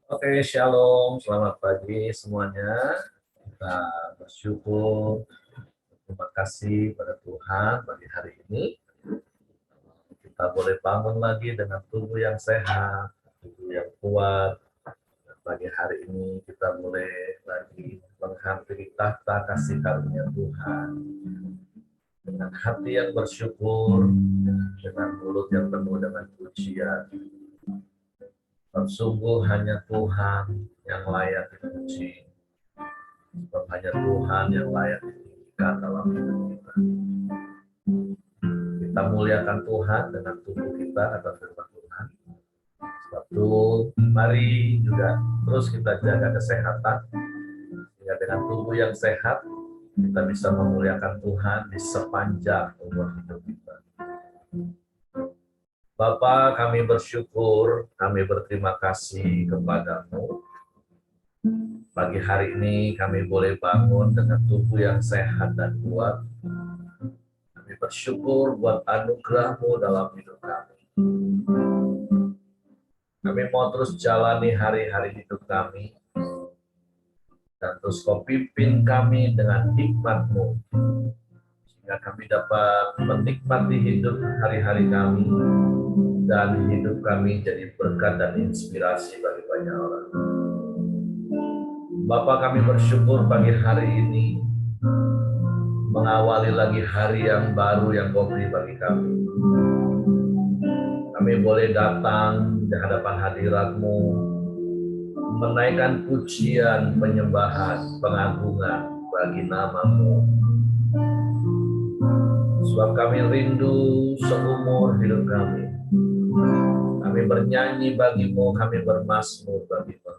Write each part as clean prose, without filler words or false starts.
Oke, shalom, selamat pagi semuanya. Kita bersyukur, terima kasih pada Tuhan pagi hari ini. Kita boleh bangun lagi dengan tubuh yang sehat, tubuh yang kuat. Dan pagi hari ini kita boleh lagi menghampiri tahta kasih karunia Tuhan. Dengan hati yang bersyukur, dengan mulut yang penuh dengan pujian. Sungguh hanya Tuhan yang layak dipuji. Sebab hanya Tuhan yang layak ditinggikan dalam hidup kita. Kita muliakan Tuhan dengan tubuh kita atas firman Tuhan. Sebab itu, mari juga terus kita jaga kesehatan. Sehingga dengan tubuh yang sehat, kita bisa memuliakan Tuhan di sepanjang umur hidup kita. Bapa, kami bersyukur, kami berterima kasih kepadamu. Pagi hari ini kami boleh bangun dengan tubuh yang sehat dan kuat. Kami bersyukur buat anugerah-Mu dalam hidup kami. Kami mau terus jalani hari-hari hidup kami. Dan terus Kau pimpin kami dengan hikmat-Mu. Sehingga kami dapat menikmati hidup hari-hari kami. Dan hidup kami jadi berkat dan inspirasi bagi banyak orang. Bapa, kami bersyukur pagi hari ini mengawali lagi hari yang baru yang Kau beri bagi kami. Kami boleh datang di hadapan hadirat-Mu, menaikkan pujian, penyembahan, pengagungan bagi nama-Mu. Sebab kami rindu seumur hidup kami. Kami bernyanyi bagi-Mu, kami bermazmur bagi-Mu.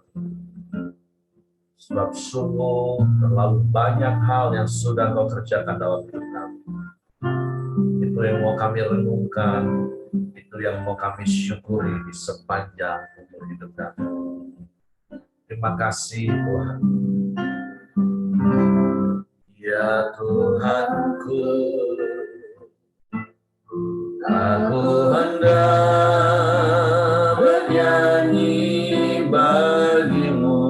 Sebab sungguh terlalu banyak hal yang sudah Kau kerjakan dalam hidup kami. Itu yang mau kami renungkan, itu yang mau kami syukuri di sepanjang umur hidup kami. Terima kasih Tuhan. Ya Tuhanku, aku hendak bernyanyi bagi-Mu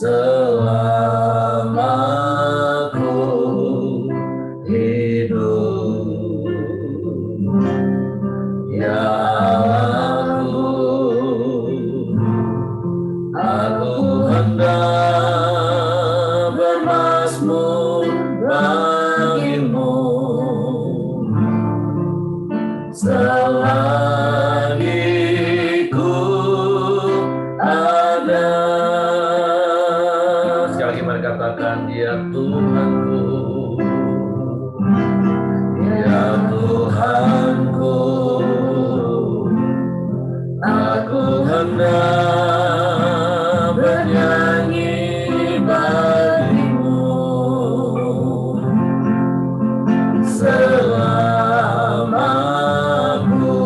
selama ku hidup. Ya Allahku, aku hendak bermazmur bagi-Mu selagi ku ada. Sekali lagi mari katakan, ya Tuhanku, ya Tuhanku, aku hendak bernyanyi bagi-Mu selama ku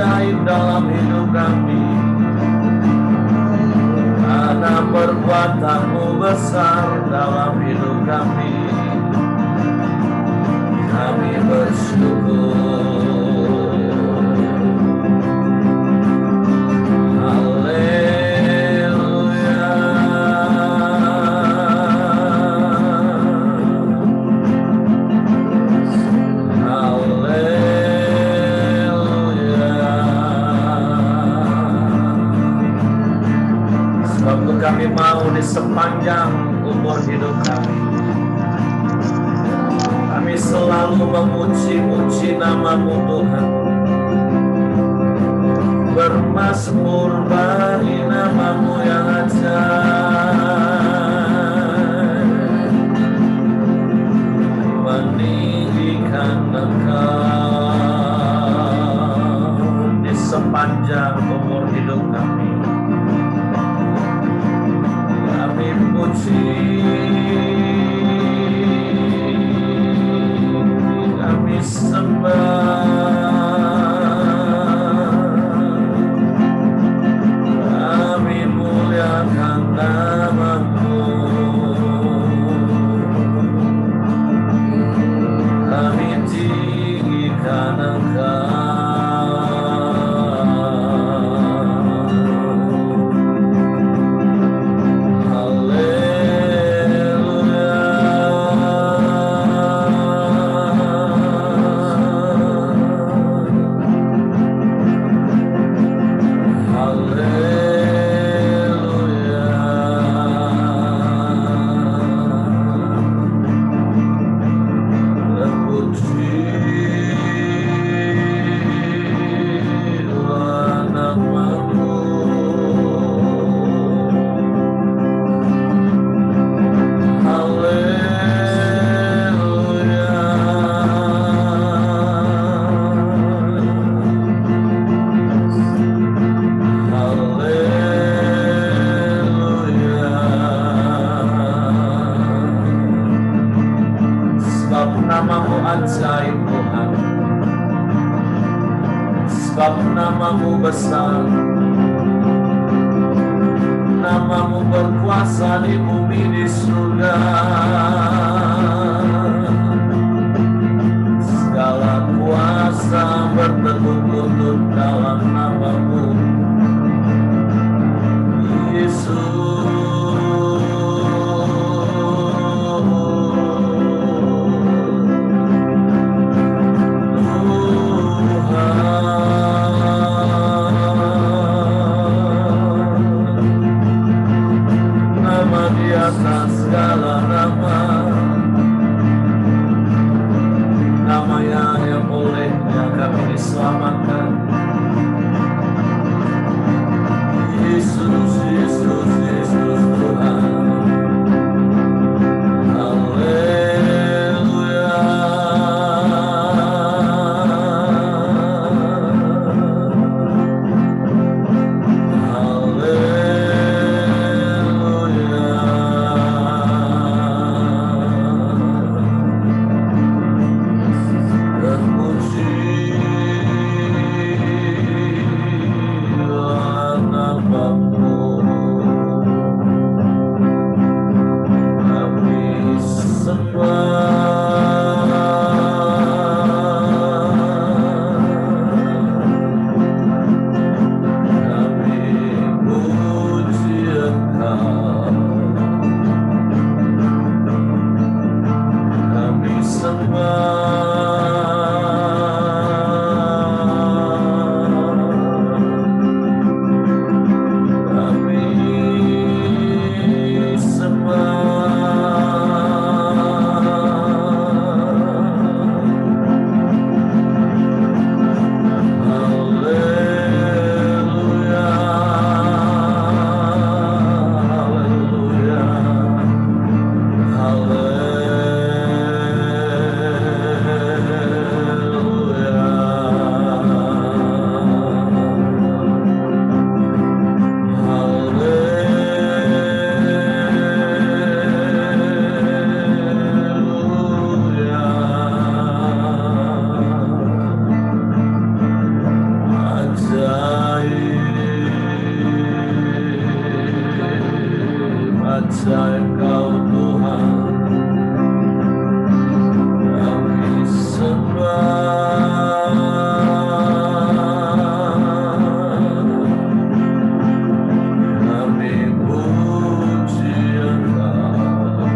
ajaib dalam hidup kami, karena perbuatan-Mu besar dalam hidup kami. Kami bersyukur. Kami mau di sepanjang umur hidup kami, kami selalu memuji-muji nama-Mu Tuhan, bermazmur bagi nama-Mu yang ajaib, meninggikan Engkau di sepanjang umur hidup kami. Kami sembah, kami muliakan nama-Mu, kami tinggikan Engkau. Nama-Mu ajaib Tuhan, sebab nama-Mu besar, nama-Mu berkuasa di bumi di surga. Segala kuasa bertekuk lutut dalam nama-Mu, Yesus. Atas segala nama, nama-Nya yang olehnya kami diselamatkan. Yesus, Yesus, Yesus Tuhan. Haleluya. Kami puji Engkau,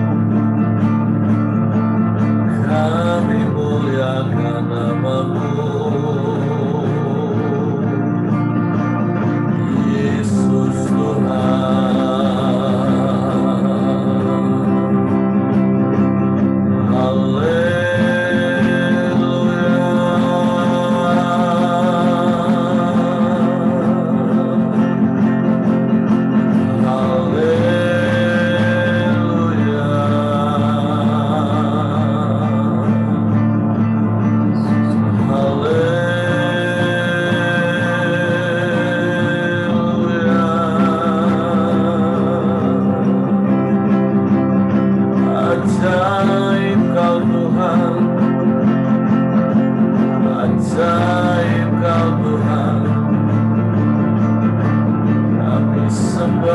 kami muliakan nama-Mu, Yesus Tuhan. Ajaib Kau Tuhan, ajaib Kau Tuhan, kami sembah,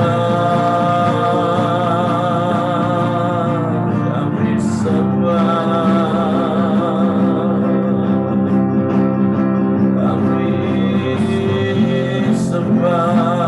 kami sembah, kami sembah.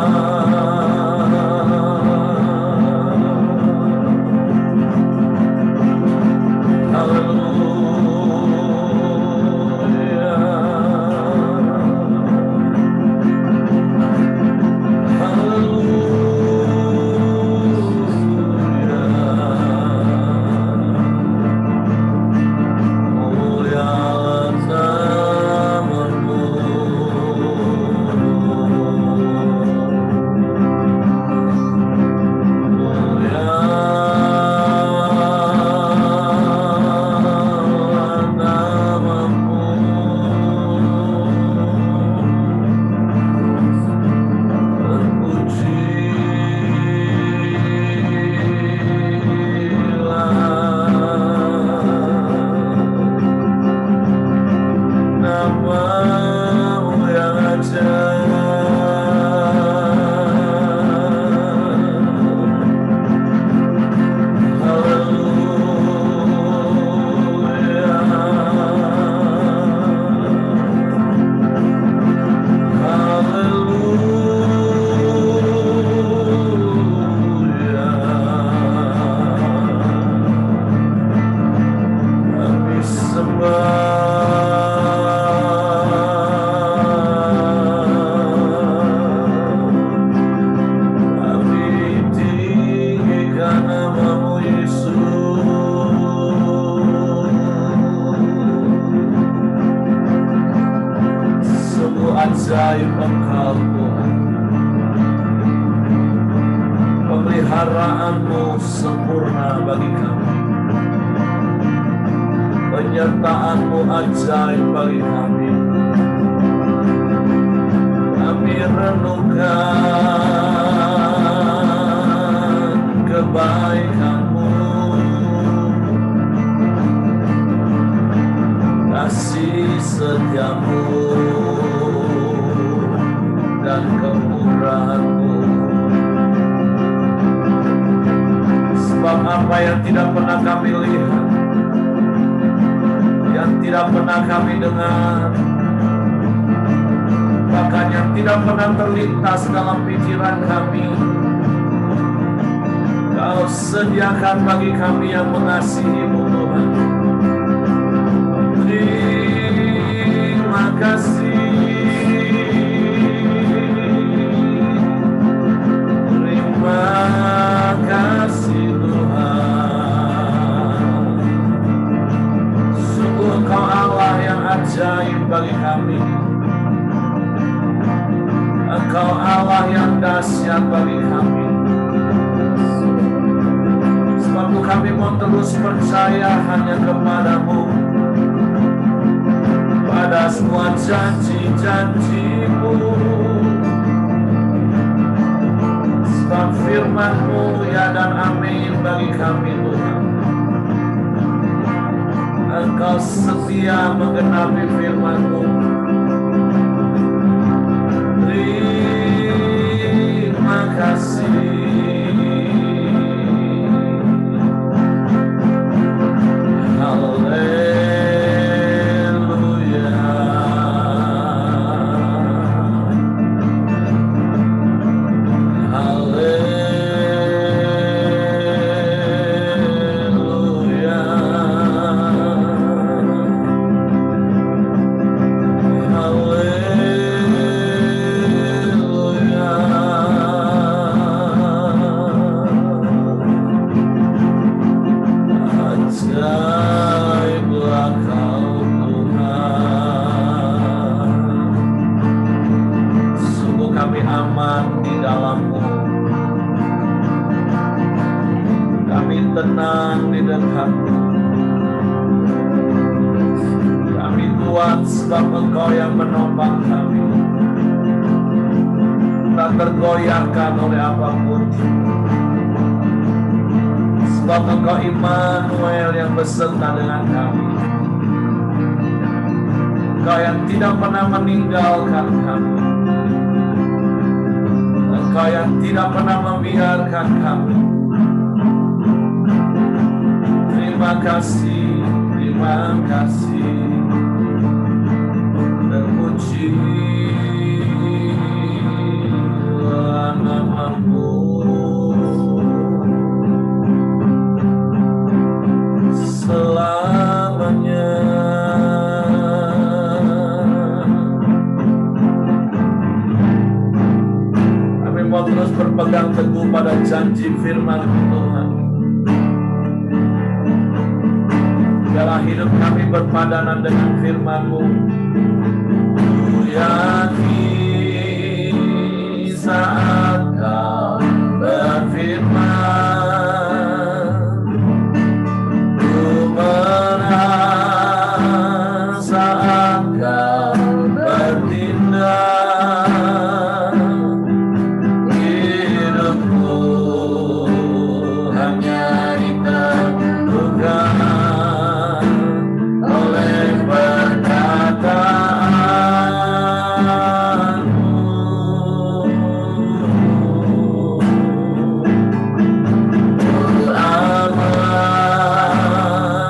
Ajaib Engkau Tuhan, pemeliharaanmu sempurna bagi kami, penyertaanmu ajaib bagi kami. Kami renungkan kebaikan-Mu, kasih setia-Mu dan kemurahan-Mu. Sebab apa yang tidak pernah kami lihat, yang tidak pernah kami dengar, bahkan yang tidak pernah terlintas dalam pikiran kami, Kau sediakan bagi kami yang mengasihi-Mu Tuhan. Terima kasih. Terima kasih Tuhan. Sungguh Engkau Allah yang ajaib bagi kami. Engkau Allah yang dahsyat bagi kami. Sebab itu kami mau terus percaya hanya kepada-Mu, pada semua janji-janji-Mu. Sebab firman-Mu ya dan amin bagi kami Tuhan. Engkau setia menggenapi firman-Mu. Terima kasih. Haleluya. sebab Engkau yang menopang kami. Tak tergoyahkan oleh apapun. Sebab Engkau Immanuel yang beserta dengan kami. Engkau yang tidak pernah meninggalkan kami. Engkau yang tidak pernah membiarkan kami. Terima kasih, terima kasih. Terpujilah nama-Mu selamanya. Kami mau terus berpegang teguh pada janji firman Tuhan. Biarlah hidup kami berpadanan dengan firman-Mu. Ku yakin saat Kau berfirman, ku menang saat Kau bertindak. Hidupku hanya ditentukan oleh perkataan-Mu. Ku aman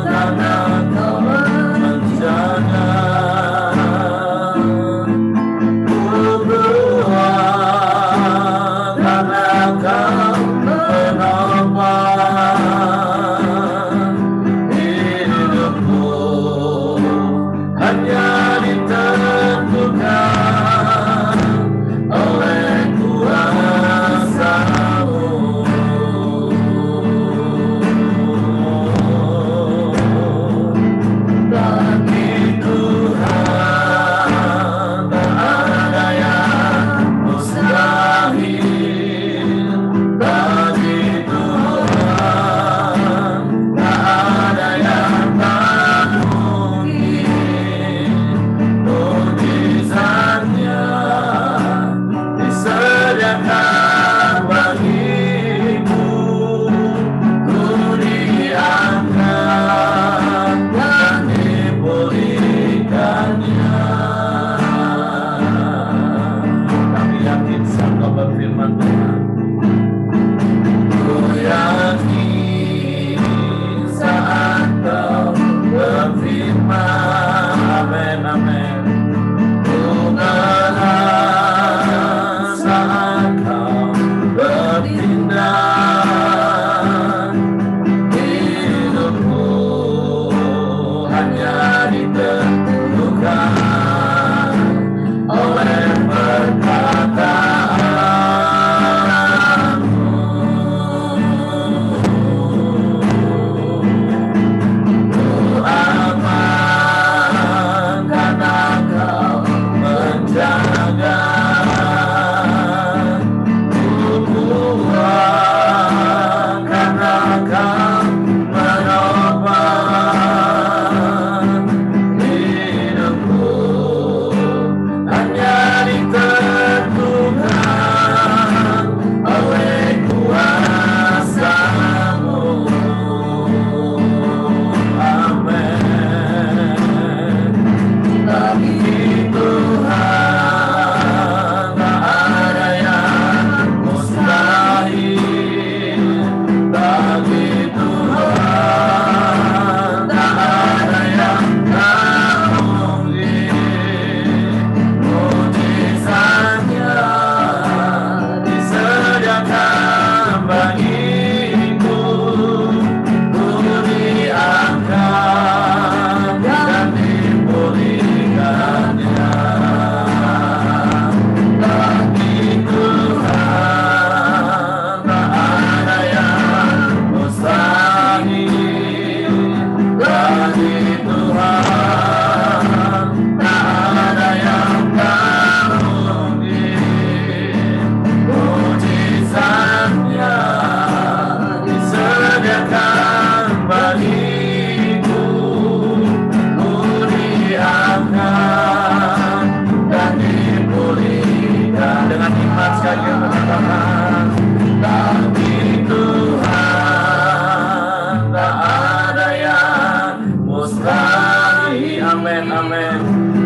karena Kau menjaga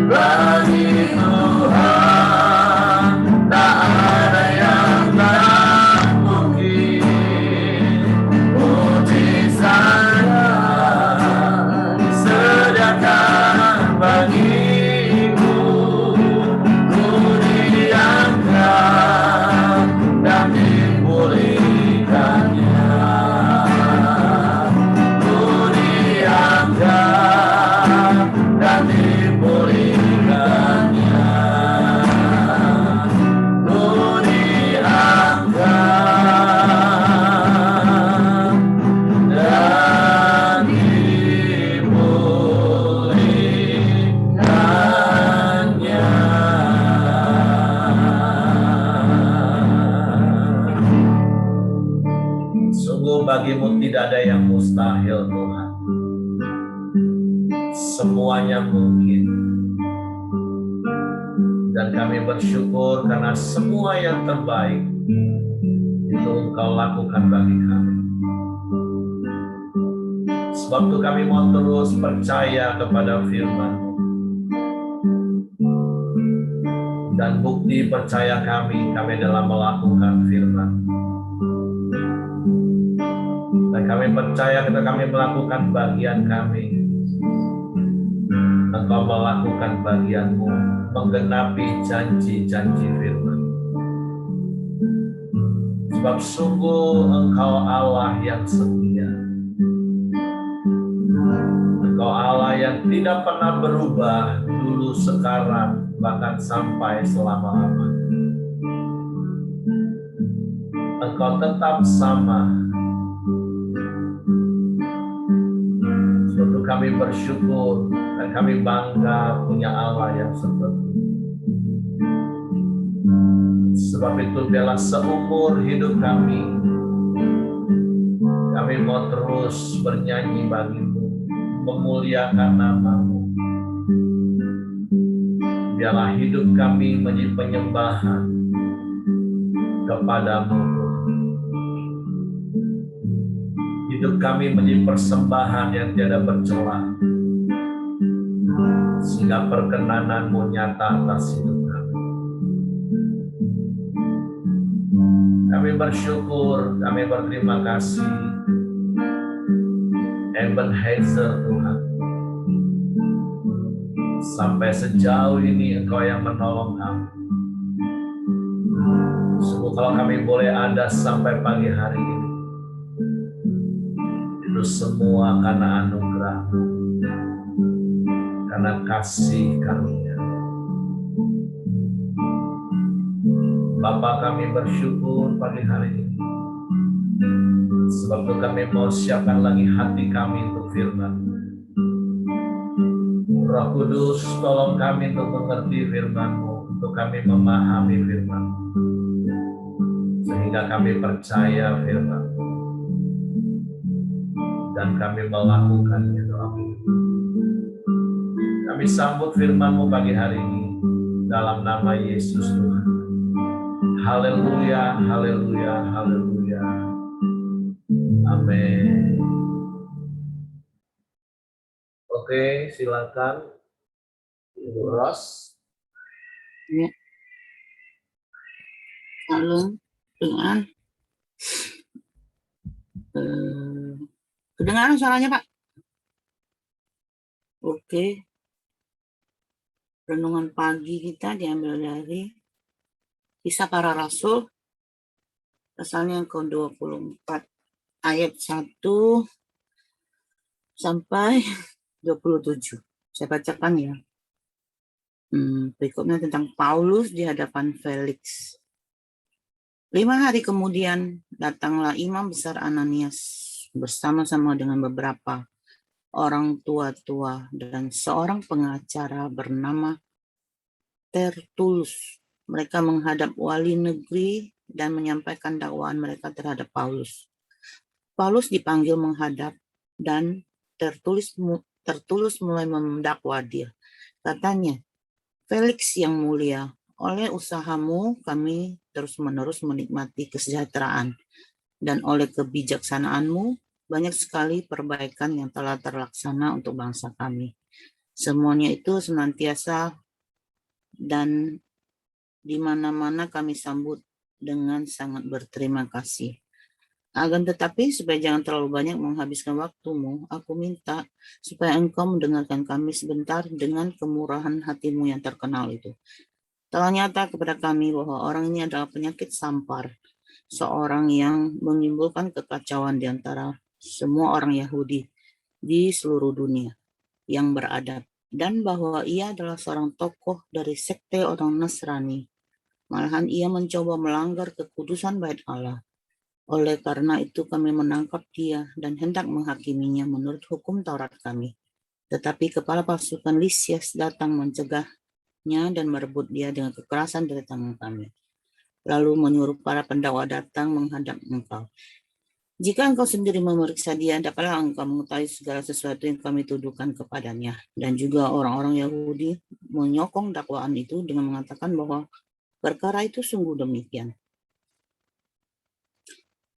bagi Tuhan tak ada yang tak mungkin. Mujizatnya disediakan bagimu, ku diangkat dan dipulihkannya, ku diangkat dan dipulihkannya, ku diangkat dan dipulihkannya. Sungguh bagimu tidak ada yang mustahil, Tuhan. Semuanya mungkin. Dan kami bersyukur karena semua yang terbaik itu Engkau lakukan bagi kami. Sebab itu kami mau terus percaya kepada firman-Mu. Dan bukti percaya kami adalah melakukan firman. Dan kami percaya ketika kami melakukan bagian kami, Engkau melakukan bagian-Mu, menggenapi janji-janji firman. Sebab sungguh Engkau Allah yang setia. Engkau Allah yang tidak pernah berubah dulu, sekarang, bahkan sampai selama-lamanya. Engkau tetap sama. Sebab kami bersyukur dan kami bangga punya Allah yang seperti itu. Sebab itu biarlah seumur hidup kami mau terus bernyanyi bagi-Mu, memuliakan nama-Mu. Biarlah hidup kami menjadi penyembahan kepadamu, Tuhan. Hidup kami menjadi persembahan yang tiada bercela, sehingga perkenanan-Mu nyata atas hidup kami. Kami bersyukur, kami berterima kasih. Ebenezer, Tuhan. Sampai sejauh ini Engkau yang menolong kami. Sungguh kalau kami boleh ada sampai pagi hari ini, itu semua karena anugerah-Mu, karena kasih karunia. Bapa, kami bersyukur pagi hari ini, sebab itu kami mau siapkan lagi hati kami untuk firman-Mu. Roh Kudus, tolong kami untuk mengerti firman-Mu, untuk kami memahami firman-Mu, sehingga kami percaya firman-Mu dan kami melakukannya. Kami sambut firman-Mu pagi hari ini dalam nama Yesus Tuhan. Haleluya, haleluya, haleluya. Amin. Oke, silakan Ibu Ros. Ya. Halo, dengan kedengaran suaranya, Pak? Oke. Renungan pagi kita diambil dari Kisah Para Rasul, pasalnya yang ke-24, ayat 1 sampai 27. Saya bacakan ya. Berikutnya tentang Paulus di hadapan Felix. 5 hari kemudian datanglah Imam Besar Ananias bersama-sama dengan beberapa orang tua-tua dan seorang pengacara bernama Tertulus. Mereka menghadap wali negeri dan menyampaikan dakwaan mereka terhadap Paulus. Paulus dipanggil menghadap dan Tertulus mulai mendakwa dia. Katanya, Felix yang mulia, oleh usahamu kami terus-menerus menikmati kesejahteraan, dan oleh kebijaksanaanmu banyak sekali perbaikan yang telah terlaksana untuk bangsa kami. Semuanya itu senantiasa dan di mana-mana kami sambut dengan sangat berterima kasih. Akan tetapi supaya jangan terlalu banyak menghabiskan waktumu, aku minta supaya engkau mendengarkan kami sebentar dengan kemurahan hatimu yang terkenal itu. Telah nyata kepada kami bahwa orang ini adalah penyakit sampar, seorang yang menimbulkan kekacauan di antara semua orang Yahudi di seluruh dunia yang beradab, dan bahwa ia adalah seorang tokoh dari sekte orang Nasrani. Malahan ia mencoba melanggar kekudusan bait Allah. Oleh karena itu kami menangkap dia dan hendak menghakiminya menurut hukum Taurat kami. Tetapi kepala pasukan Lisias datang mencegahnya dan merebut dia dengan kekerasan dari tangan kami. Lalu menyuruh para pendakwa datang menghadap engkau. Jika engkau sendiri memeriksa dia, dapatlah engkau mengetahui segala sesuatu yang kami tuduhkan kepadanya. Dan juga orang-orang Yahudi menyokong dakwaan itu dengan mengatakan bahwa perkara itu sungguh demikian.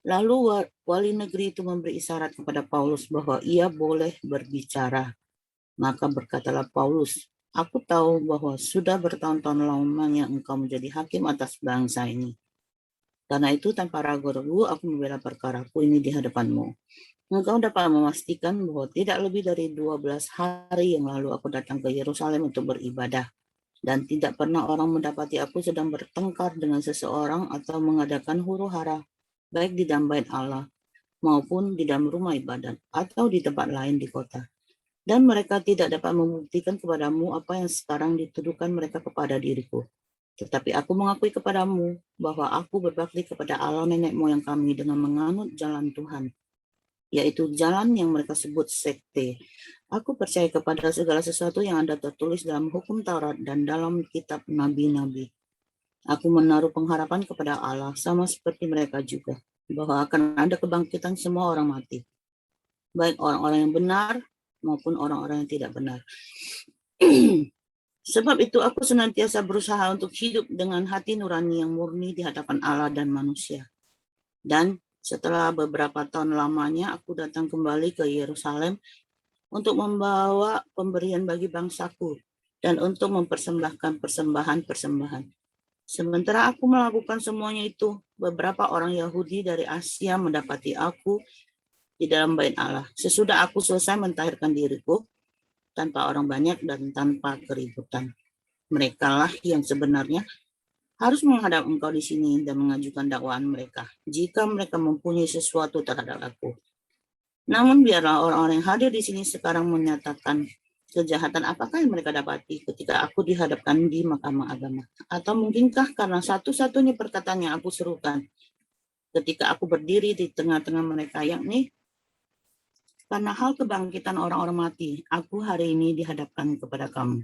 Lalu wali negeri itu memberi isyarat kepada Paulus bahwa ia boleh berbicara. Maka berkatalah Paulus, aku tahu bahwa sudah bertahun-tahun lamanya engkau menjadi hakim atas bangsa ini. Karena itu tanpa ragu-ragu aku membela perkaraku ini di hadapanmu. Engkau dapat memastikan bahwa tidak lebih dari 12 hari yang lalu aku datang ke Yerusalem untuk beribadah. Dan tidak pernah orang mendapati aku sedang bertengkar dengan seseorang atau mengadakan huru-hara, baik di dalam bait Allah maupun di dalam rumah ibadat atau di tempat lain di kota. Dan mereka tidak dapat membuktikan kepadamu apa yang sekarang dituduhkan mereka kepada diriku. Tetapi aku mengakui kepadamu bahwa aku berbakti kepada Allah nenek moyang kami dengan menganut jalan Tuhan, yaitu jalan yang mereka sebut sekte. Aku percaya kepada segala sesuatu yang ada tertulis dalam hukum Taurat dan dalam kitab nabi-nabi. Aku menaruh pengharapan kepada Allah sama seperti mereka juga, bahwa akan ada kebangkitan semua orang mati, baik orang-orang yang benar maupun orang-orang yang tidak benar. Sebab itu aku senantiasa berusaha untuk hidup dengan hati nurani yang murni di hadapan Allah dan manusia. Dan setelah beberapa tahun lamanya aku datang kembali ke Yerusalem untuk membawa pemberian bagi bangsaku dan untuk mempersembahkan persembahan-persembahan. Sementara aku melakukan semuanya itu, beberapa orang Yahudi dari Asia mendapati aku di dalam bait Allah. Sesudah aku selesai mentahirkan diriku, tanpa orang banyak dan tanpa keributan. Merekalah yang sebenarnya harus menghadap engkau di sini dan mengajukan dakwaan mereka, jika mereka mempunyai sesuatu terhadap aku. Namun biarlah orang-orang yang hadir di sini sekarang menyatakan kejahatan apakah yang mereka dapati ketika aku dihadapkan di mahkamah agama? Atau mungkinkah karena satu-satunya perkataan yang aku serukan ketika aku berdiri di tengah-tengah mereka, yakni karena hal kebangkitan orang-orang mati, aku hari ini dihadapkan kepada kamu.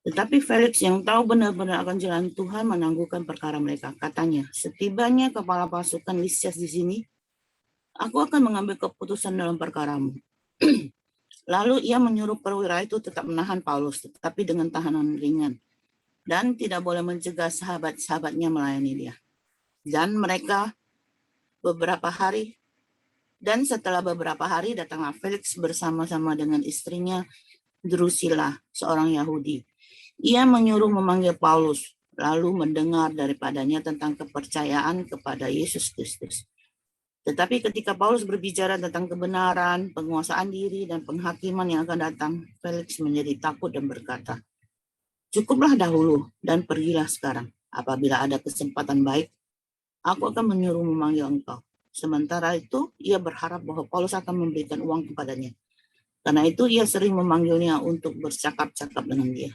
Tetapi Felix yang tahu benar-benar akan jalan Tuhan menangguhkan perkara mereka. Katanya, setibanya kepala pasukan Lisias di sini, aku akan mengambil keputusan dalam perkaramu. Lalu ia menyuruh perwira itu tetap menahan Paulus, tetapi dengan tahanan ringan, dan tidak boleh mencegah sahabat-sahabatnya melayani dia. Dan setelah beberapa hari datanglah Felix bersama-sama dengan istrinya Drusilla, seorang Yahudi. Ia menyuruh memanggil Paulus, lalu mendengar daripadanya tentang kepercayaan kepada Yesus Kristus. Tetapi ketika Paulus berbicara tentang kebenaran, penguasaan diri, dan penghakiman yang akan datang, Felix menjadi takut dan berkata, cukuplah dahulu dan pergilah sekarang. Apabila ada kesempatan baik, aku akan menyuruh memanggil engkau. Sementara itu, ia berharap bahwa Paulus akan memberikan uang kepadanya. Karena itu, ia sering memanggilnya untuk bercakap-cakap dengan dia.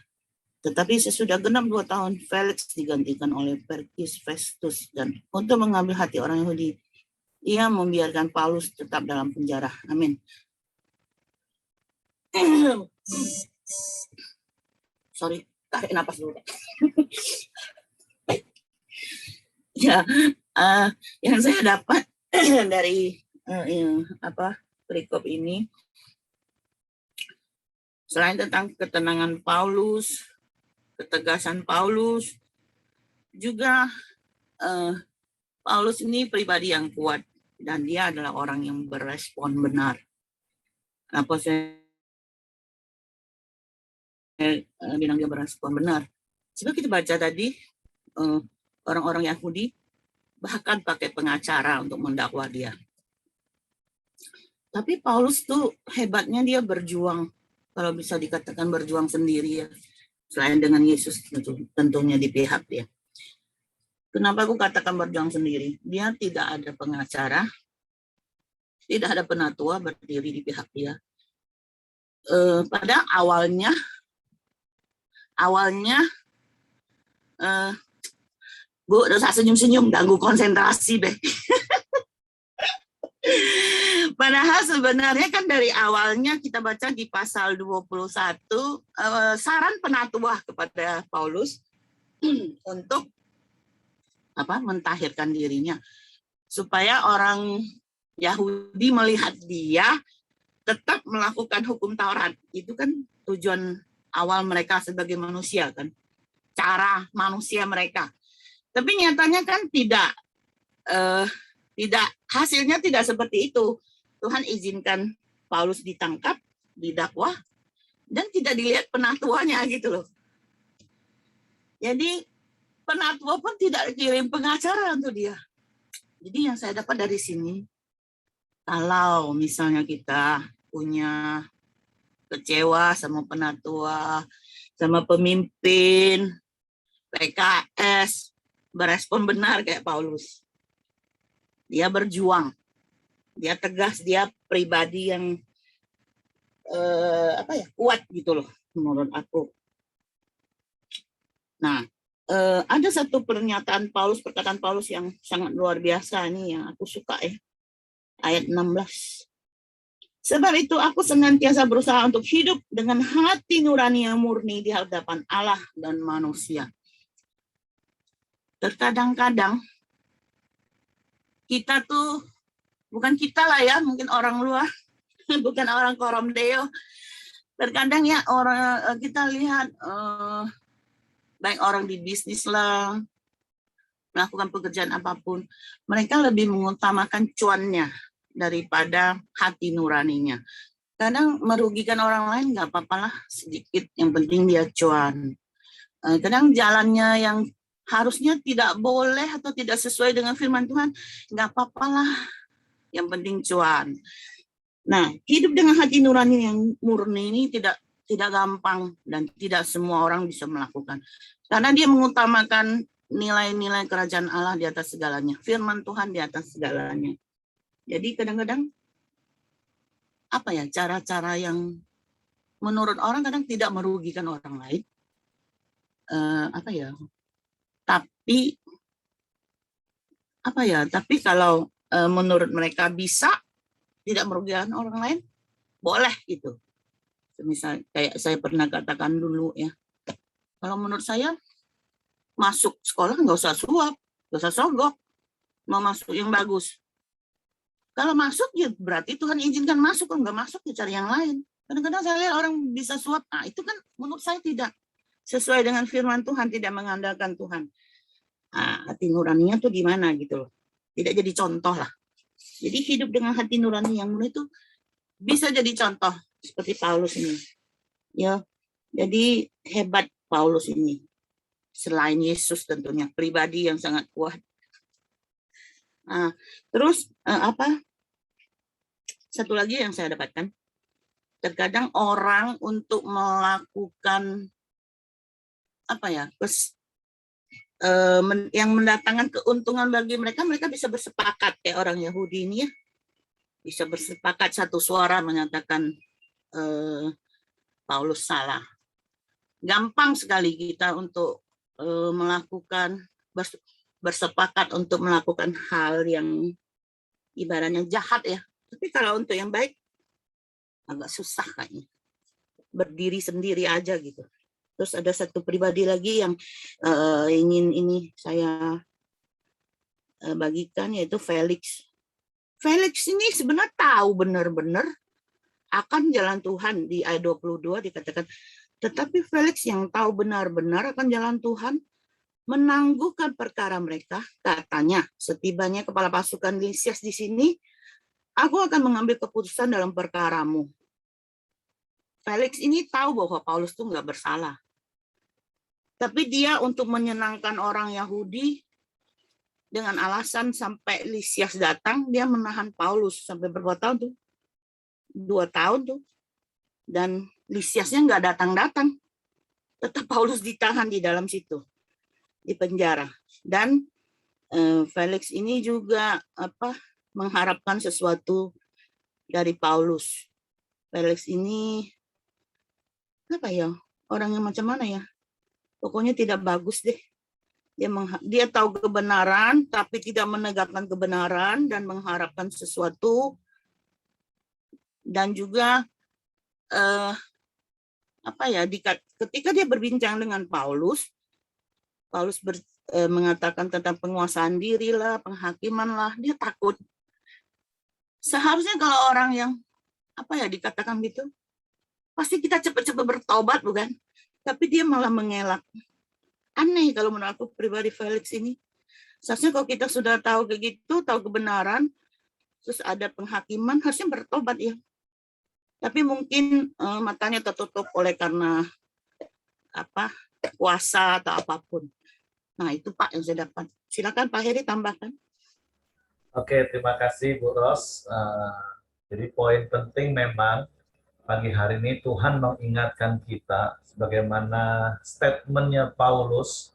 Tetapi sesudah genap 2 tahun, Felix digantikan oleh Perkis Festus, dan untuk mengambil hati orang Yahudi, ia membiarkan Paulus tetap dalam penjara. Amin. Sorry, tarik napas dulu. Ya, yang saya dapat dari perikop ini, selain tentang ketenangan Paulus, ketegasan Paulus, juga Paulus ini pribadi yang kuat dan dia adalah orang yang berespon benar. Apostel bilang dia berespon benar. Sebab kita baca tadi, orang-orang Yahudi bahkan pakai pengacara untuk mendakwa dia. Tapi Paulus tuh hebatnya dia berjuang, kalau bisa dikatakan berjuang sendiri ya, selain dengan Yesus tentunya di pihak dia. Kenapa aku katakan berjuang sendiri? Dia tidak ada pengacara, tidak ada penatua berdiri di pihak dia. Pada awalnya Bu, dosa senyum-senyum, ganggu konsentrasi deh. Padahal sebenarnya kan dari awalnya kita baca di pasal 21, saran penatua kepada Paulus untuk mentahirkan dirinya. Supaya orang Yahudi melihat dia tetap melakukan hukum Taurat. Itu kan tujuan awal mereka sebagai manusia kan. Cara manusia mereka. Tapi nyatanya kan tidak hasilnya tidak seperti itu. Tuhan izinkan Paulus ditangkap, didakwa, dan tidak dilihat penatuanya gitu loh. Jadi penatua pun tidak kirim pengacara untuk dia. Jadi yang saya dapat dari sini, kalau misalnya kita punya kecewa sama penatua, sama pemimpin, PKS, berespon benar kayak Paulus. Dia berjuang, dia tegas, dia pribadi yang kuat gitu loh menurut aku. Nah, ada satu perkataan Paulus yang sangat luar biasa nih yang aku suka ya. Ayat 16. Sebab itu aku senantiasa berusaha untuk hidup dengan hati nurani yang murni di hadapan Allah dan manusia. Terkadang-kadang kita tuh, bukan kita lah ya, mungkin orang luar, bukan orang Koromdeo. Terkadang ya orang kita lihat baik orang di bisnis lah, melakukan pekerjaan apapun, mereka lebih mengutamakan cuannya daripada hati nuraninya. Kadang merugikan orang lain nggak apa-apa lah, sedikit, yang penting dia cuan. Kadang jalannya yang harusnya tidak boleh atau tidak sesuai dengan firman Tuhan, nggak apa-apa lah, yang penting cuan. Nah, hidup dengan hati nurani yang murni ini tidak gampang dan tidak semua orang bisa melakukan. Karena dia mengutamakan nilai-nilai kerajaan Allah di atas segalanya, firman Tuhan di atas segalanya. Jadi kadang-kadang cara-cara yang menurut orang kadang tidak merugikan orang lain. Tapi kalau menurut mereka bisa tidak merugikan orang lain, boleh gitu. Misal kayak saya pernah katakan dulu ya, kalau menurut saya masuk sekolah nggak usah suap, nggak usah sogok, mau masuk yang bagus. Kalau masuk ya berarti Tuhan izinkan masuk, kalau nggak masuk ya cari yang lain. Kadang-kadang saya lihat orang bisa suap, itu kan menurut saya tidak sesuai dengan firman Tuhan, tidak mengandalkan Tuhan. Hati nuraninya tuh gimana gitu loh. Tidak jadi contoh lah. Jadi hidup dengan hati nurani yang murni itu bisa jadi contoh seperti Paulus ini. Ya, jadi hebat Paulus ini. Selain Yesus tentunya pribadi yang sangat kuat. Terus satu lagi yang saya dapatkan, terkadang orang untuk melakukan yang mendatangkan keuntungan bagi mereka bisa bersepakat kayak orang Yahudi ini ya, bisa bersepakat satu suara menyatakan Paulus salah. Gampang sekali kita untuk melakukan bersepakat untuk melakukan hal yang ibaratnya jahat ya. Tapi kalau untuk yang baik agak susah kayaknya. Berdiri sendiri aja gitu. Terus ada satu pribadi lagi yang ingin ini saya bagikan, yaitu Felix. Felix ini sebenarnya tahu benar-benar akan jalan Tuhan. Di ayat 22 dikatakan, tetapi Felix yang tahu benar-benar akan jalan Tuhan menangguhkan perkara mereka. Katanya, setibanya kepala pasukan Lisias di sini, aku akan mengambil keputusan dalam perkaramu. Felix ini tahu bahwa Paulus tuh nggak bersalah. Tapi dia untuk menyenangkan orang Yahudi, dengan alasan sampai Lisias datang, dia menahan Paulus sampai berapa tahun tuh? 2 tahun tuh. Dan Lisiasnya nggak datang-datang. Tetap Paulus ditahan di dalam situ, di penjara. Dan Felix ini juga mengharapkan sesuatu dari Paulus. Felix ini orang yang macam mana ya? Pokoknya tidak bagus deh. Dia tahu kebenaran tapi tidak menegakkan kebenaran dan mengharapkan sesuatu. Dan juga ketika dia berbincang dengan Paulus mengatakan tentang penguasaan diri lah, penghakiman lah, dia takut. Seharusnya kalau orang yang dikatakan gitu, pasti kita cepat-cepat bertobat, bukan? Tapi dia malah mengelak. Aneh kalau menurut aku pribadi Felix ini. Seharusnya kalau kita sudah tahu kayak gitu, tahu kebenaran, terus ada penghakiman, harusnya bertobat ya. Tapi mungkin matanya tertutup oleh karena puasa atau apapun. Nah, itu Pak yang saya dapat. Silakan Pak Heri tambahkan. Oke, terima kasih Bu Ros. Jadi poin penting memang pagi hari ini Tuhan mengingatkan kita sebagaimana statementnya Paulus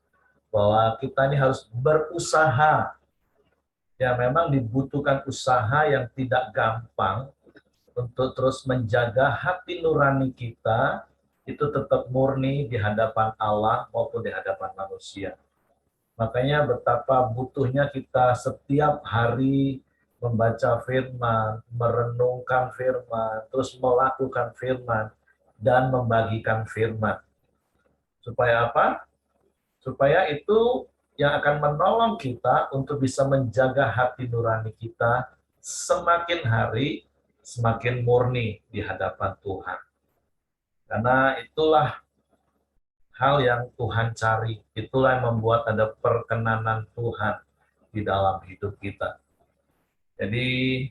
bahwa kita ini harus berusaha. Ya, memang dibutuhkan usaha yang tidak gampang untuk terus menjaga hati nurani kita itu tetap murni di hadapan Allah maupun di hadapan manusia. Makanya betapa butuhnya kita setiap hari membaca firman, merenungkan firman, terus melakukan firman, dan membagikan firman. Supaya apa? Supaya itu yang akan menolong kita untuk bisa menjaga hati nurani kita semakin hari semakin murni di hadapan Tuhan. Karena itulah hal yang Tuhan cari. Itulah yang membuat ada perkenanan Tuhan di dalam hidup kita. Jadi,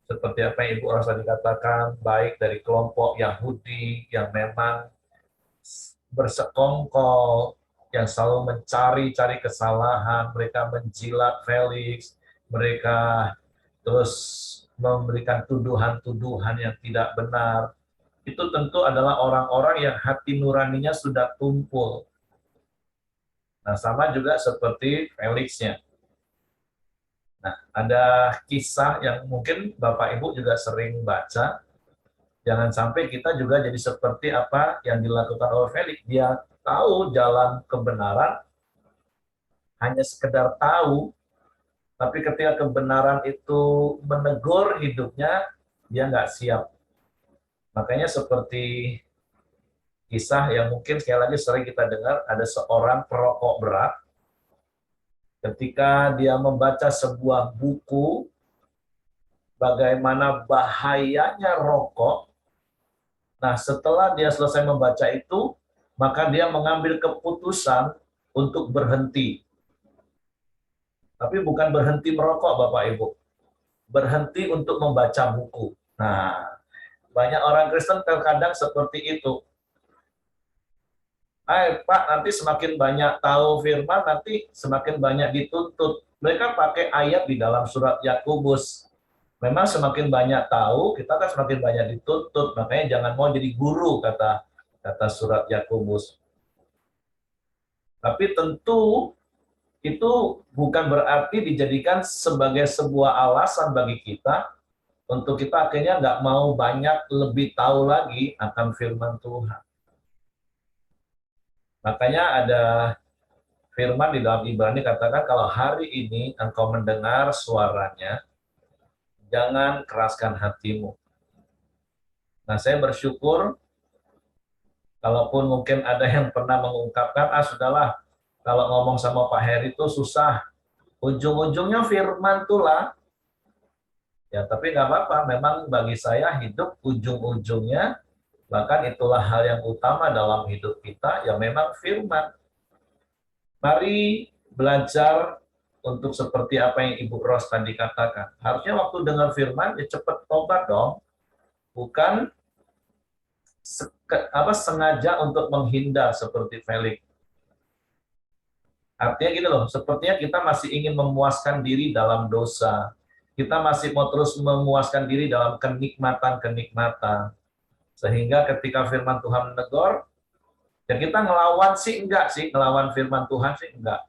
seperti apa yang Ibu Rosa dikatakan, baik dari kelompok Yahudi yang memang bersekongkol, yang selalu mencari-cari kesalahan, mereka menjilat Felix, mereka terus memberikan tuduhan-tuduhan yang tidak benar, itu tentu adalah orang-orang yang hati nuraninya sudah tumpul. Nah, sama juga seperti Felix-nya. Nah, ada kisah yang mungkin Bapak Ibu juga sering baca. Jangan sampai kita juga jadi seperti apa yang dilakukan oleh Felix. Dia tahu jalan kebenaran, hanya sekedar tahu, tapi ketika kebenaran itu menegur hidupnya, dia nggak siap. Makanya seperti kisah yang mungkin sekali lagi sering kita dengar, ada seorang perokok berat, ketika dia membaca sebuah buku, bagaimana bahayanya rokok. Nah, setelah dia selesai membaca itu, maka dia mengambil keputusan untuk berhenti. Tapi bukan berhenti merokok, Bapak Ibu. Berhenti untuk membaca buku. Nah, banyak orang Kristen terkadang seperti itu. Pak, nanti semakin banyak tahu firman, nanti semakin banyak dituntut. Mereka pakai ayat di dalam surat Yakobus. Memang semakin banyak tahu, kita kan semakin banyak dituntut. Makanya jangan mau jadi guru, kata surat Yakobus. Tapi tentu itu bukan berarti dijadikan sebagai sebuah alasan bagi kita untuk kita akhirnya nggak mau banyak lebih tahu lagi akan firman Tuhan. Makanya ada firman di dalam Ibrani katakan kalau hari ini engkau mendengar suaranya, jangan keraskan hatimu. Nah, saya bersyukur kalaupun mungkin ada yang pernah mengungkapkan, sudahlah, kalau ngomong sama Pak Heri itu susah. Ujung-ujungnya firman itulah. Ya, tapi nggak apa-apa. Memang bagi saya hidup ujung-ujungnya, bahkan itulah hal yang utama dalam hidup kita, ya memang firman. Mari belajar untuk seperti apa yang Ibu Ros tadi katakan. Harusnya waktu dengar firman, ya cepat tobat dong. Bukan sengaja untuk menghindar seperti Felix. Artinya gini loh, sepertinya kita masih ingin memuaskan diri dalam dosa. Kita masih mau terus memuaskan diri dalam kenikmatan-kenikmatan. Sehingga ketika firman Tuhan menegur, ya kita ngelawan sih enggak sih, ngelawan firman Tuhan sih enggak.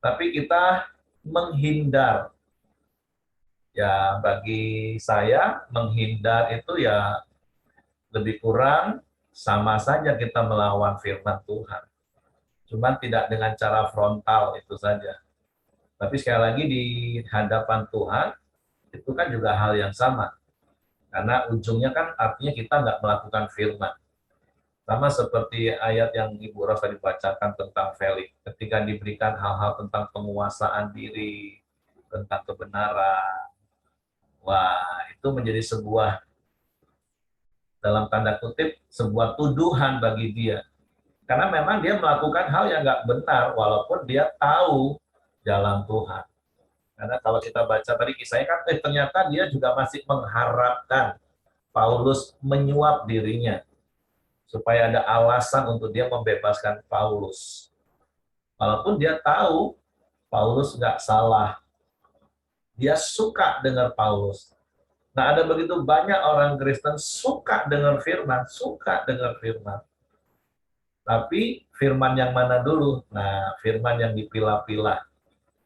Tapi kita menghindar. Ya bagi saya menghindar itu ya lebih kurang sama saja kita melawan firman Tuhan. Cuman tidak dengan cara frontal itu saja. Tapi sekali lagi di hadapan Tuhan, itu kan juga hal yang sama. Karena ujungnya kan artinya kita nggak melakukan firman. Sama seperti ayat yang Ibu Ros tadi bacakan tentang Felix. Ketika diberikan hal-hal tentang penguasaan diri, tentang kebenaran, wah itu menjadi sebuah, dalam tanda kutip, sebuah tuduhan bagi dia. Karena memang dia melakukan hal yang nggak benar, walaupun dia tahu jalan Tuhan. Karena kalau kita baca tadi kisahnya kan, ternyata dia juga masih mengharapkan Paulus menyuap dirinya, supaya ada alasan untuk dia membebaskan Paulus. Walaupun dia tahu Paulus nggak salah, dia suka dengar Paulus. Nah, ada begitu banyak orang Kristen suka dengar firman, suka dengar firman. Tapi firman yang mana dulu? Nah, firman yang dipilah-pilah.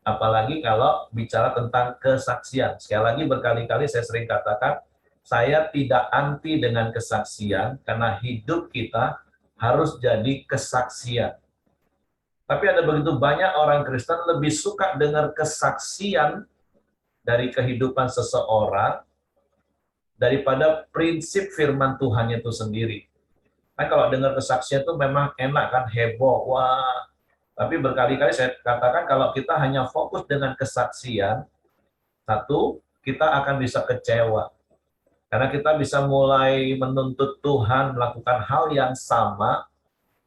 Apalagi kalau bicara tentang kesaksian. Sekali lagi berkali-kali saya sering katakan, saya tidak anti dengan kesaksian, karena hidup kita harus jadi kesaksian. Tapi ada begitu banyak orang Kristen lebih suka dengar kesaksian dari kehidupan seseorang daripada prinsip firman Tuhan itu sendiri. Nah, kalau dengar kesaksian itu memang enak kan, heboh, wah. Tapi berkali-kali saya katakan kalau kita hanya fokus dengan kesaksian, satu, kita akan bisa kecewa. Karena kita bisa mulai menuntut Tuhan melakukan hal yang sama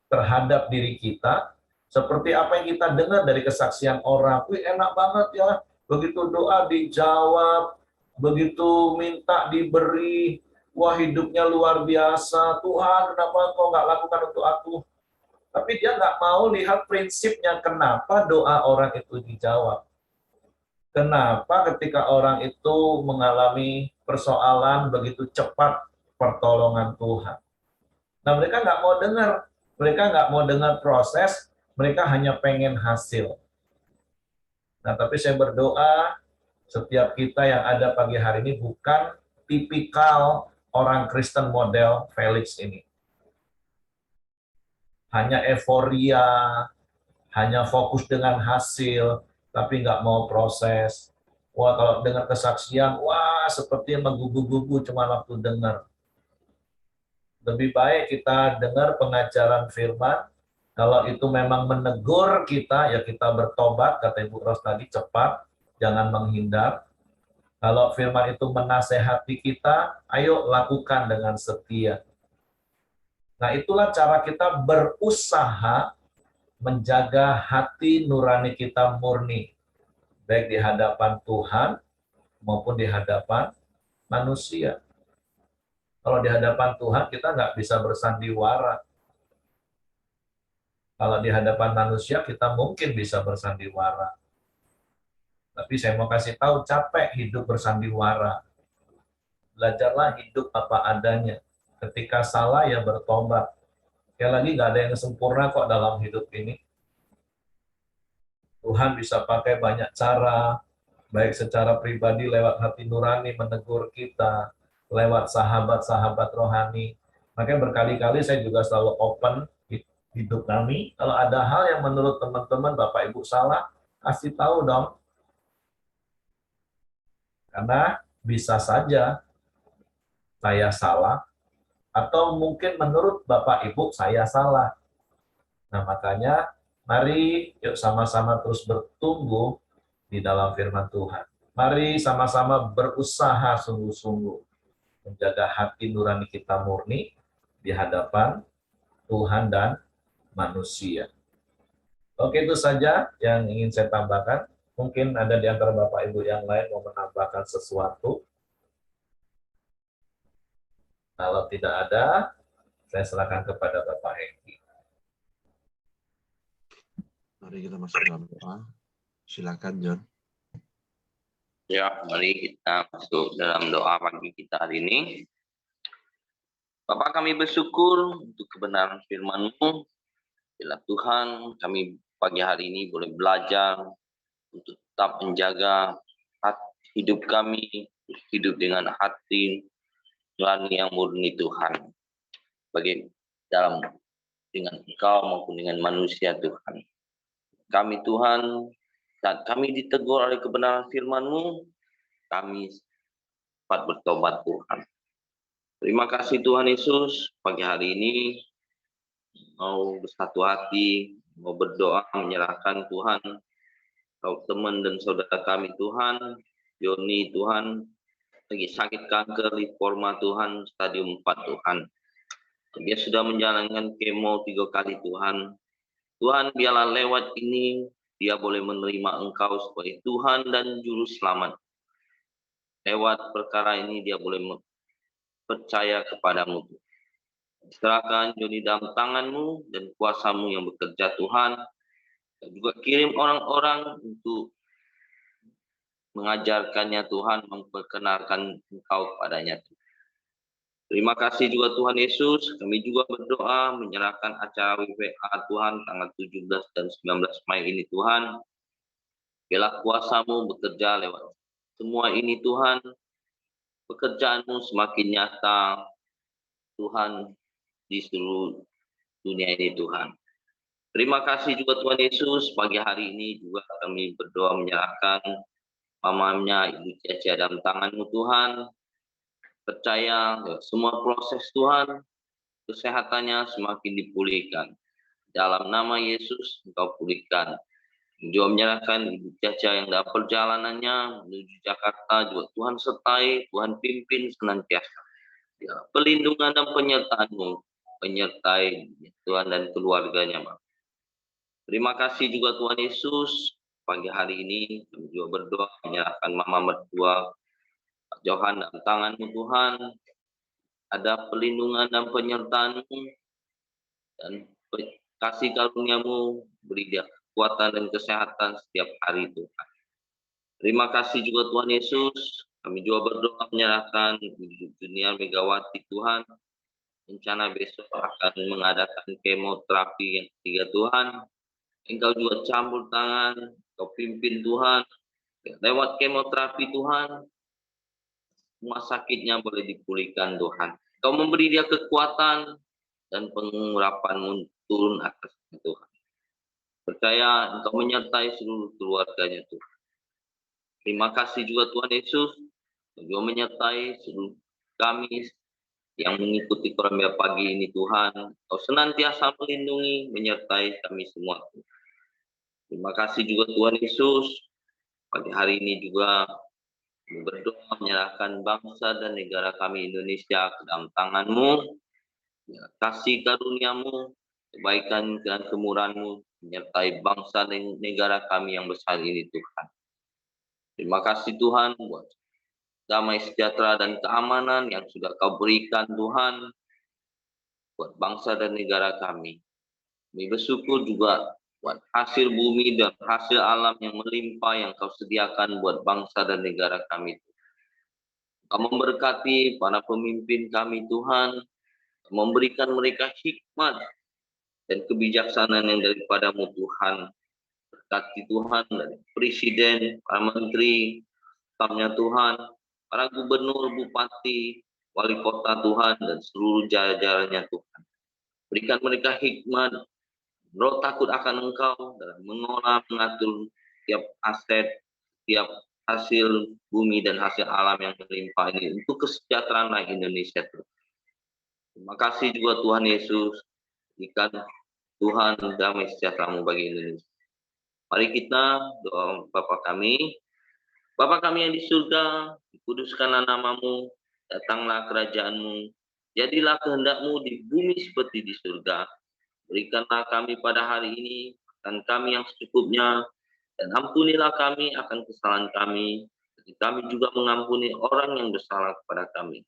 terhadap diri kita, seperti apa yang kita dengar dari kesaksian orang. Wih, enak banget ya, begitu doa dijawab, begitu minta diberi, wah hidupnya luar biasa, Tuhan kenapa kau nggak lakukan untuk aku? Tapi dia nggak mau lihat prinsipnya, kenapa doa orang itu dijawab. Kenapa ketika orang itu mengalami persoalan begitu cepat pertolongan Tuhan. Nah mereka nggak mau dengar, mereka nggak mau dengar proses, mereka hanya pengen hasil. Nah tapi saya berdoa setiap kita yang ada pagi hari ini bukan tipikal orang Kristen model Felix ini. Hanya euforia, hanya fokus dengan hasil, tapi nggak mau proses. Wah, kalau dengar kesaksian, wah seperti menggugu-gugu cuma waktu dengar. Lebih baik kita dengar pengajaran firman, kalau itu memang menegur kita, ya kita bertobat, kata Ibu Ros tadi, cepat, jangan menghindar. Kalau firman itu menasehati kita, ayo lakukan dengan setia. Nah, itulah cara kita berusaha menjaga hati nurani kita murni, baik di hadapan Tuhan maupun di hadapan manusia. Kalau di hadapan Tuhan kita nggak bisa bersandiwara. Kalau di hadapan manusia kita mungkin bisa bersandiwara. Tapi saya mau kasih tahu, capek hidup bersandiwara. Belajarlah hidup apa adanya. Ketika salah ya bertobat. Sekali lagi nggak ada yang sempurna kok dalam hidup ini. Tuhan bisa pakai banyak cara, baik secara pribadi lewat hati nurani menegur kita, lewat sahabat-sahabat rohani. Makanya berkali-kali saya juga selalu open hidup kami. Kalau ada hal yang menurut teman-teman Bapak Ibu salah, kasih tahu dong. Karena bisa saja saya salah, atau mungkin menurut Bapak Ibu saya salah. Nah makanya mari yuk sama-sama terus bertumbuh di dalam firman Tuhan. Mari sama-sama berusaha sungguh-sungguh menjaga hati nurani kita murni di hadapan Tuhan dan manusia. Oke, itu saja yang ingin saya tambahkan. Mungkin ada di antara Bapak Ibu yang lain mau menambahkan sesuatu. Kalau tidak ada, Saya silakan kepada Bapak Hengki. Mari kita masuk dalam doa. Silakan John. Ya, mari kita masuk dalam doa pagi kita hari ini. Bapak, kami bersyukur untuk kebenaran firman-Mu. Bila Tuhan, kami pagi hari ini boleh belajar untuk tetap menjaga hidup kami, hidup dengan hati nurani yang murni Tuhan. Bagi dalam dengan Engkau maupun dengan manusia Tuhan. Kami Tuhan, saat kami ditegur oleh kebenaran firman-Mu, kami dapat bertobat Tuhan. Terima kasih Tuhan Yesus, pagi hari ini mau bersatu hati, mau berdoa, menyerahkan Tuhan, kau teman dan saudara kami Tuhan, Yoni Tuhan, lagi sakit kanker, lipoma Tuhan, stadium 4 Tuhan. Dia sudah menjalankan kemo 3 kali Tuhan. Tuhan, biarlah lewat ini, dia boleh menerima Engkau sebagai Tuhan dan Juru Selamat. Lewat perkara ini, dia boleh percaya kepadamu. Serahkan Joni dalam tangan-Mu dan kuasa-Mu yang bekerja Tuhan. Dan juga kirim orang-orang untuk mengajarkannya Tuhan, memperkenalkan Engkau kepadanya. Terima kasih juga Tuhan Yesus. Kami juga berdoa menyerahkan acara WPA Tuhan tanggal 17 dan 19 Mei ini Tuhan. Biarlah kuasa-Mu bekerja lewat semua ini Tuhan. Pekerjaan-Mu semakin nyata Tuhan di seluruh dunia ini Tuhan. Terima kasih juga Tuhan Yesus. Pagi hari ini juga kami berdoa menyerahkan mamanya Ibu Caca dalam tangan-Mu Tuhan. Percaya semua proses Tuhan, kesehatannya semakin dipulihkan. Dalam nama Yesus Engkau pulihkan. Juga menyerahkan Ibu Caca yang dalam perjalanannya menuju Jakarta juga Tuhan sertai, Tuhan pimpin senantiasa. Ya, pelindungan dan penyertaan-Mu penyertai Tuhan dan keluarganya. Terima kasih juga Tuhan Yesus. Pagi hari ini kami juga berdoa menyerahkan Mama mertua Pak Johan dalam tangan-Mu Tuhan. Ada pelindungan dan penyertaan-Mu dan kasih karunia-Mu, beri dia kekuatan dan kesehatan setiap hari Tuhan. Terima kasih juga Tuhan Yesus. Kami juga berdoa menyerahkan Junior Megawati Tuhan. Rencana besok akan mengadakan kemoterapi yang ketiga Tuhan. Engkau juga campur tangan, Kau pimpin Tuhan. Lewat kemoterapi Tuhan, semua sakitnya boleh dipulihkan Tuhan. Kau memberi dia kekuatan dan pengurapan-Mu turun atasnya Tuhan. Percaya Engkau menyertai seluruh keluarganya Tuhan. Terima kasih juga Tuhan Yesus. Engkau juga menyertai seluruh kami yang mengikuti Koramia pagi ini Tuhan. Kau senantiasa melindungi, menyertai kami semua. Terima kasih juga Tuhan Yesus. Pagi hari ini juga berdoa menyerahkan bangsa dan negara kami Indonesia ke dalam tangan-Mu. Ya, kasih karunia-Mu, kebaikan dan kemurahan-Mu menyertai bangsa dan negara kami yang besar ini Tuhan. Terima kasih Tuhan buat damai sejahtera dan keamanan yang sudah Kau berikan Tuhan buat bangsa dan negara kami. Kami bersyukur juga buat hasil bumi dan hasil alam yang melimpah yang Kau sediakan buat bangsa dan negara kami. Kau memberkati para pemimpin kami Tuhan, memberikan mereka hikmat dan kebijaksanaan yang daripada-Mu Tuhan. Berkati Tuhan dari presiden, para menteri, stafnya Tuhan, para gubernur, bupati, wali kota Tuhan, dan seluruh jajarannya Tuhan. Berikan mereka hikmat, roh takut akan Engkau dalam mengolah, mengatur setiap aset, setiap hasil bumi dan hasil alam yang melimpah ini untuk kesejahteraan rakyat Indonesia. Terima kasih juga Tuhan Yesus. Berikan Tuhan damai sejahtera-Mu bagi Indonesia. Mari kita doa Bapa kami. Bapa kami yang di surga, dikuduskanlah nama-Mu, datanglah kerajaan-Mu, jadilah kehendak-Mu di bumi seperti di surga. Berikanlah kami pada hari ini makan kami yang secukupnya, dan ampunilah kami akan kesalahan kami, seperti kami juga mengampuni orang yang bersalah kepada kami.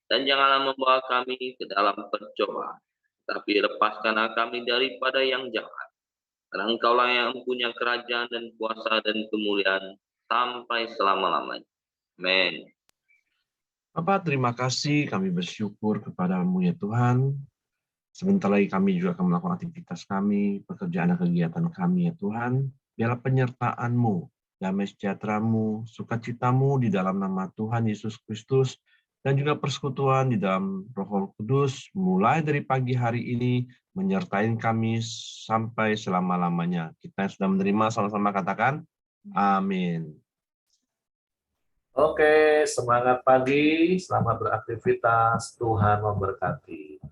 Dan janganlah membawa kami ke dalam percobaan, tapi lepaskanlah kami daripada yang jahat. Karena Engkaulah yang mempunyai kerajaan dan kuasa dan kemuliaan sampai selama-lamanya. Amin. Bapa, terima kasih, kami bersyukur kepadamu ya Tuhan. Sebentar lagi kami juga akan melakukan aktivitas kami, pekerjaan dan kegiatan kami ya Tuhan. Biarlah penyertaan-Mu, damai sejahtera-Mu, sukacita-Mu di dalam nama Tuhan Yesus Kristus, dan juga persekutuan di dalam Roh Kudus, mulai dari pagi hari ini, menyertai kami sampai selama-lamanya. Kita yang sudah menerima, sama-sama katakan, amin. Oke, semangat pagi, selamat beraktivitas, Tuhan memberkati.